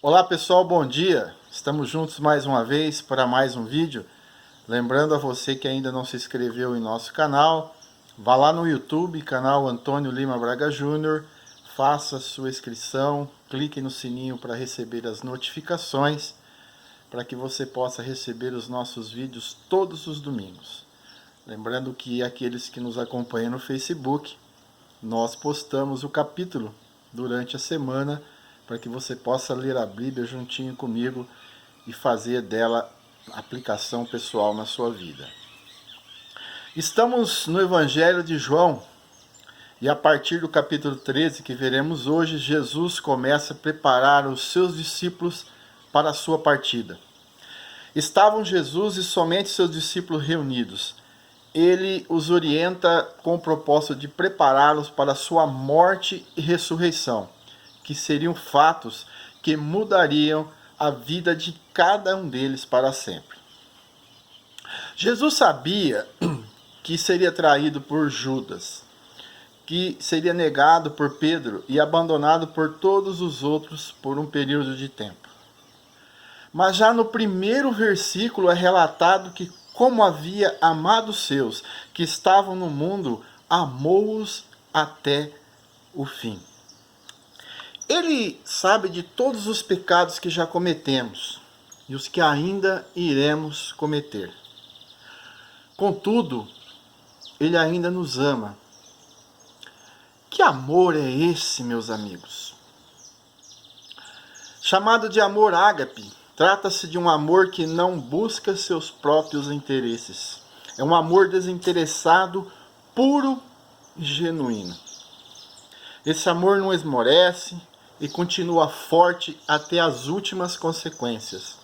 Olá pessoal, bom dia! Estamos juntos mais uma vez para mais um vídeo. Lembrando a você que ainda não se inscreveu em nosso canal, vá lá no YouTube, canal Antônio Lima Braga Júnior, faça sua inscrição, clique no sininho para receber as notificações, para que você possa receber os nossos vídeos todos os domingos. Lembrando que aqueles que nos acompanham no Facebook, nós postamos o capítulo durante a semana, para que você possa ler a Bíblia juntinho comigo e fazer dela aplicação pessoal na sua vida. Estamos no Evangelho de João, e a partir do capítulo 13 que veremos hoje, Jesus começa a preparar os seus discípulos para a sua partida. Estavam Jesus e somente seus discípulos reunidos. Ele os orienta com o propósito de prepará-los para a sua morte e ressurreição, que seriam fatos que mudariam a vida de cada um deles para sempre. Jesus sabia que seria traído por Judas, que seria negado por Pedro e abandonado por todos os outros por um período de tempo. Mas já no primeiro versículo é relatado que, como havia amado os seus que estavam no mundo, amou-os até o fim. Ele sabe de todos os pecados que já cometemos e os que ainda iremos cometer. Contudo, ele ainda nos ama. Que amor é esse, meus amigos? Chamado de amor ágape, trata-se de um amor que não busca seus próprios interesses. É um amor desinteressado, puro e genuíno. Esse amor não esmorece e continua forte até as últimas consequências.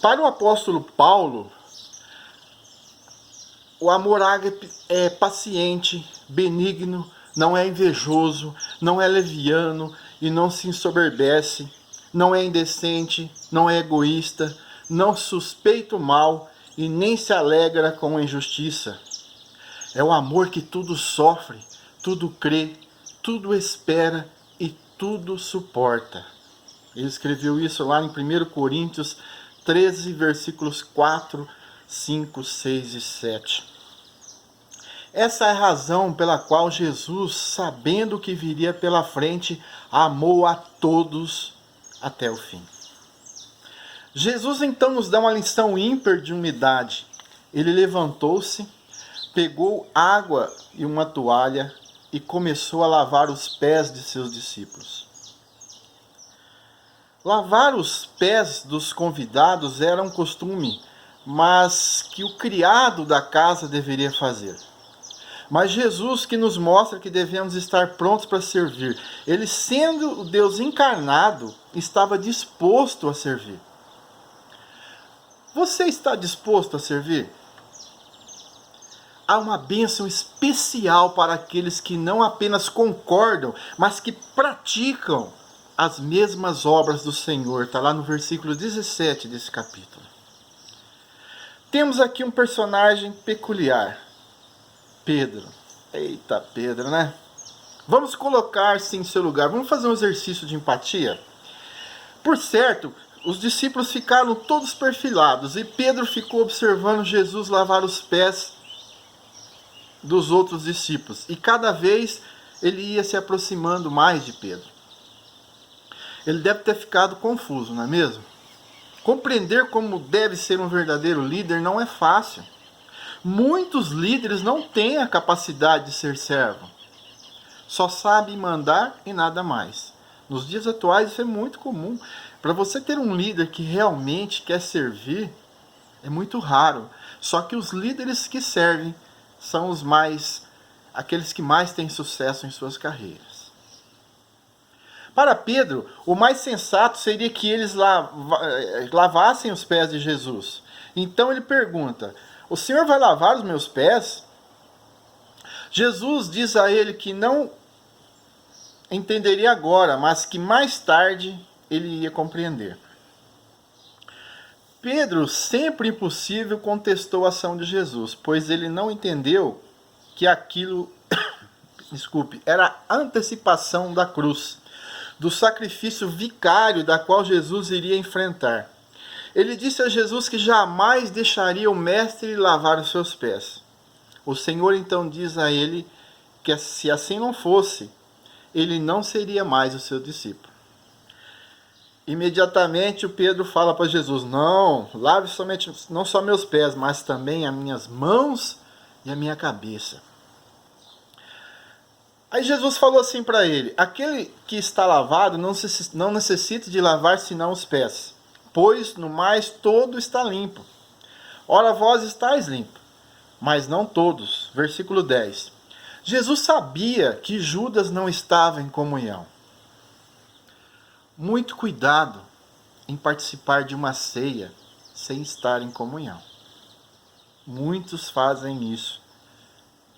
Para o apóstolo Paulo, o amor ágape é paciente, benigno, não é invejoso, não é leviano e não se ensoberbece, não é indecente, não é egoísta, não suspeita o mal e nem se alegra com a injustiça. É o amor que tudo sofre, tudo crê, tudo espera e tudo suporta. Ele escreveu isso lá em 1 Coríntios 13, versículos 4, 5, 6 e 7. Essa é a razão pela qual Jesus, sabendo o que viria pela frente, amou a todos até o fim. Jesus então nos dá uma lição ímpar de humildade. Ele levantou-se, pegou água e uma toalha e começou a lavar os pés de seus discípulos. Lavar os pés dos convidados era um costume, mas que o criado da casa deveria fazer. Mas Jesus que nos mostra que devemos estar prontos para servir. Ele, sendo o Deus encarnado, estava disposto a servir. Você está disposto a servir? Há uma bênção especial para aqueles que não apenas concordam, mas que praticam as mesmas obras do Senhor. Está lá no versículo 17 desse capítulo. Temos aqui um personagem peculiar. Pedro. Eita, Pedro, né? Vamos colocar-se em seu lugar. Vamos fazer um exercício de empatia? Por certo, os discípulos ficaram todos perfilados e Pedro ficou observando Jesus lavar os pés dos outros discípulos. E cada vez ele ia se aproximando mais de Pedro. Ele deve ter ficado confuso, não é mesmo? Compreender como deve ser um verdadeiro líder não é fácil. Muitos líderes não têm a capacidade de ser servo. Só sabem mandar e nada mais. Nos dias atuais isso é muito comum. Para você ter um líder que realmente quer servir, é muito raro. Só que os líderes que servem são aqueles que mais têm sucesso em suas carreiras. Para Pedro, o mais sensato seria que eles lavassem os pés de Jesus. Então ele pergunta: o Senhor vai lavar os meus pés? Jesus diz a ele que não entenderia agora, mas que mais tarde ele ia compreender. Pedro, sempre impossível, contestou a ação de Jesus, pois ele não entendeu que aquilo, era a antecipação da cruz. do sacrifício vicário da qual Jesus iria enfrentar. Ele disse a Jesus que jamais deixaria o mestre lavar os seus pés. O Senhor então diz a ele que se assim não fosse, ele não seria mais o seu discípulo. Imediatamente o Pedro fala para Jesus: não, lave somente, não só meus pés, mas também as minhas mãos e a minha cabeça. Aí Jesus falou assim para ele: aquele que está lavado não necessita de lavar senão os pés, pois no mais todo está limpo. Ora, vós estáis limpo, mas não todos. Versículo 10. Jesus sabia que Judas não estava em comunhão. Muito cuidado em participar de uma ceia sem estar em comunhão. Muitos fazem isso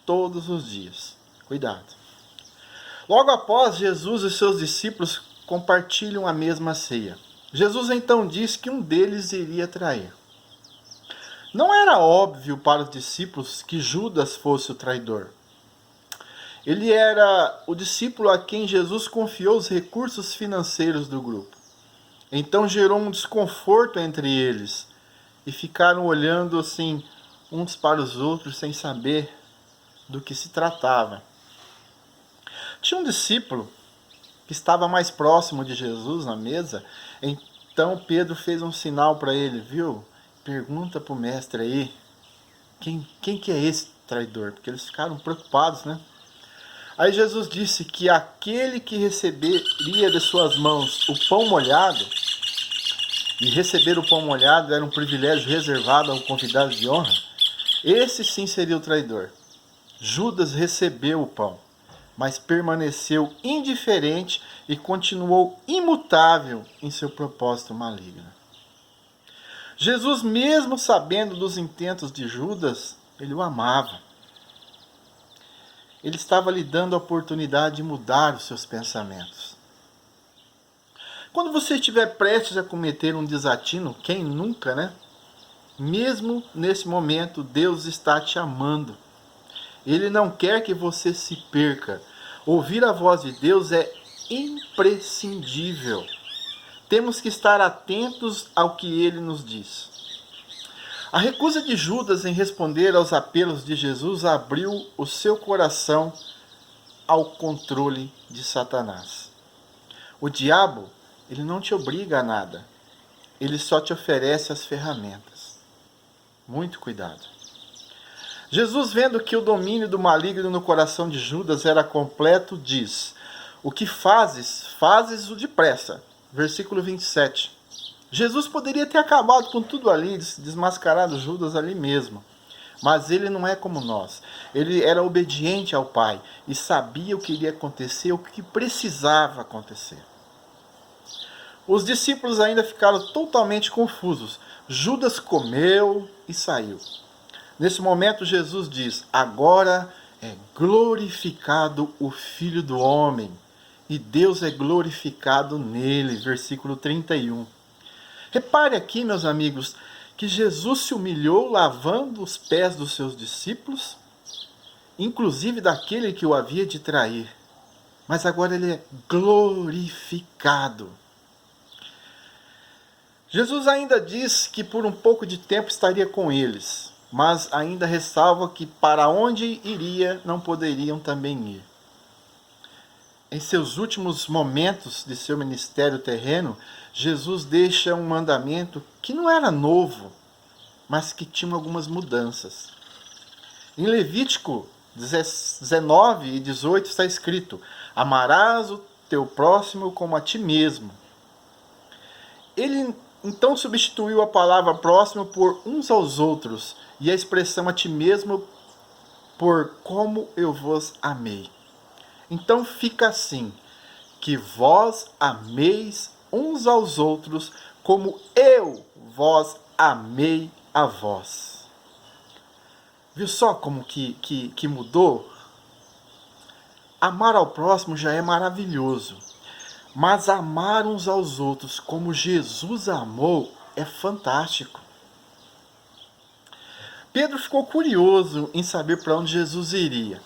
todos os dias. Cuidado. Logo após, Jesus e seus discípulos compartilham a mesma ceia. Jesus então diz que um deles iria trair. Não era óbvio para os discípulos que Judas fosse o traidor. Ele era o discípulo a quem Jesus confiou os recursos financeiros do grupo. Então gerou um desconforto entre eles e ficaram olhando assim uns para os outros sem saber do que se tratava. Tinha um discípulo que estava mais próximo de Jesus na mesa, então Pedro fez um sinal para ele, viu? Pergunta para o mestre aí, quem que é esse traidor? Porque eles ficaram preocupados, né? Aí Jesus disse que aquele que receberia de suas mãos o pão molhado, e receber o pão molhado era um privilégio reservado ao convidado de honra, esse sim seria o traidor. Judas recebeu o pão, mas permaneceu indiferente e continuou imutável em seu propósito maligno. Jesus, mesmo sabendo dos intentos de Judas, ele o amava. Ele estava lhe dando a oportunidade de mudar os seus pensamentos. Quando você estiver prestes a cometer um desatino, quem nunca, né? Mesmo nesse momento, Deus está te amando. Ele não quer que você se perca. Ouvir a voz de Deus é imprescindível. Temos que estar atentos ao que ele nos diz. A recusa de Judas em responder aos apelos de Jesus abriu o seu coração ao controle de Satanás. O diabo, ele não te obriga a nada. Ele só te oferece as ferramentas. Muito cuidado. Jesus, vendo que o domínio do maligno no coração de Judas era completo, diz: o que fazes, fazes-o depressa. Versículo 27. Jesus poderia ter acabado com tudo ali, desmascarado Judas ali mesmo. Mas ele não é como nós. Ele era obediente ao Pai e sabia o que iria acontecer, o que precisava acontecer. Os discípulos ainda ficaram totalmente confusos. Judas comeu e saiu. Nesse momento Jesus diz: agora é glorificado o Filho do Homem e Deus é glorificado nele. Versículo 31. Repare aqui, meus amigos, que Jesus se humilhou lavando os pés dos seus discípulos, inclusive daquele que o havia de trair. Mas agora ele é glorificado. Jesus ainda diz que por um pouco de tempo estaria com eles, mas ainda ressalva que para onde iria não poderiam também ir. Em seus últimos momentos de seu ministério terreno, Jesus deixa um mandamento que não era novo, mas que tinha algumas mudanças. Em Levítico 19 e 18 está escrito: amarás o teu próximo como a ti mesmo. Ele então substituiu a palavra próximo por uns aos outros e a expressão a ti mesmo por como eu vos amei. Então fica assim: que vós ameis uns aos outros como eu vós amei a vós. Viu só como que mudou? Amar ao próximo já é maravilhoso, mas amar uns aos outros como Jesus amou é fantástico. Pedro ficou curioso em saber para onde Jesus iria.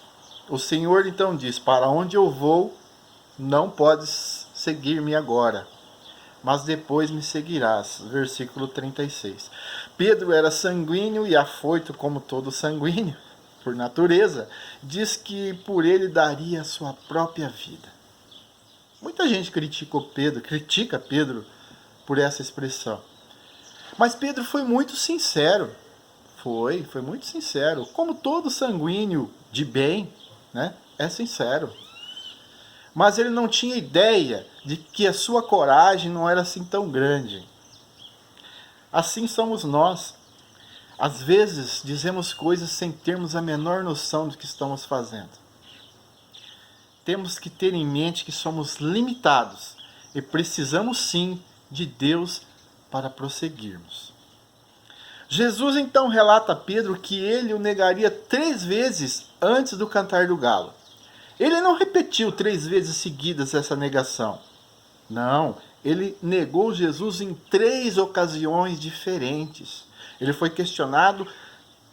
O Senhor então diz: para onde eu vou, não podes seguir-me agora, mas depois me seguirás. Versículo 36. Pedro era sanguíneo e afoito como todo sanguíneo, por natureza. Diz que por ele daria a sua própria vida. Muita gente critica Pedro por essa expressão. Mas Pedro foi muito sincero. Foi muito sincero. Como todo sanguíneo de bem, né, é sincero. Mas ele não tinha ideia de que a sua coragem não era assim tão grande. Assim somos nós. Às vezes dizemos coisas sem termos a menor noção do que estamos fazendo. Temos que ter em mente que somos limitados e precisamos sim de Deus para prosseguirmos. Jesus então relata a Pedro que ele o negaria 3 vezes antes do cantar do galo. Ele não repetiu 3 vezes seguidas essa negação. Não, ele negou Jesus em 3 ocasiões diferentes. Ele foi questionado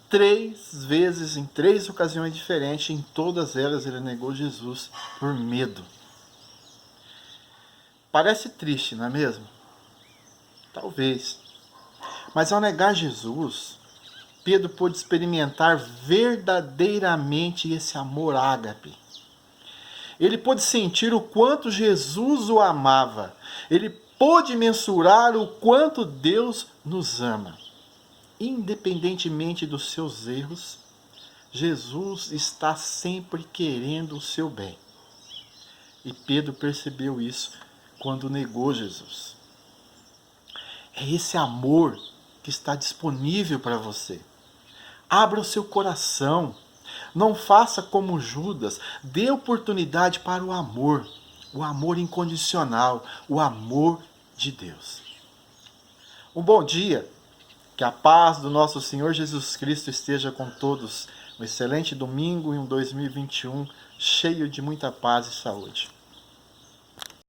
3 vezes em 3 ocasiões diferentes. Em todas elas ele negou Jesus por medo. Parece triste, não é mesmo? Talvez. Mas ao negar Jesus, Pedro pôde experimentar verdadeiramente esse amor ágape. Ele pôde sentir o quanto Jesus o amava. Ele pôde mensurar o quanto Deus nos ama. Independentemente dos seus erros, Jesus está sempre querendo o seu bem. E Pedro percebeu isso quando negou Jesus. É esse amor que está disponível para você. Abra o seu coração. Não faça como Judas. Dê oportunidade para o amor incondicional, o amor de Deus. Um bom dia. Que a paz do nosso Senhor Jesus Cristo esteja com todos. Um excelente domingo e um 2021 cheio de muita paz e saúde.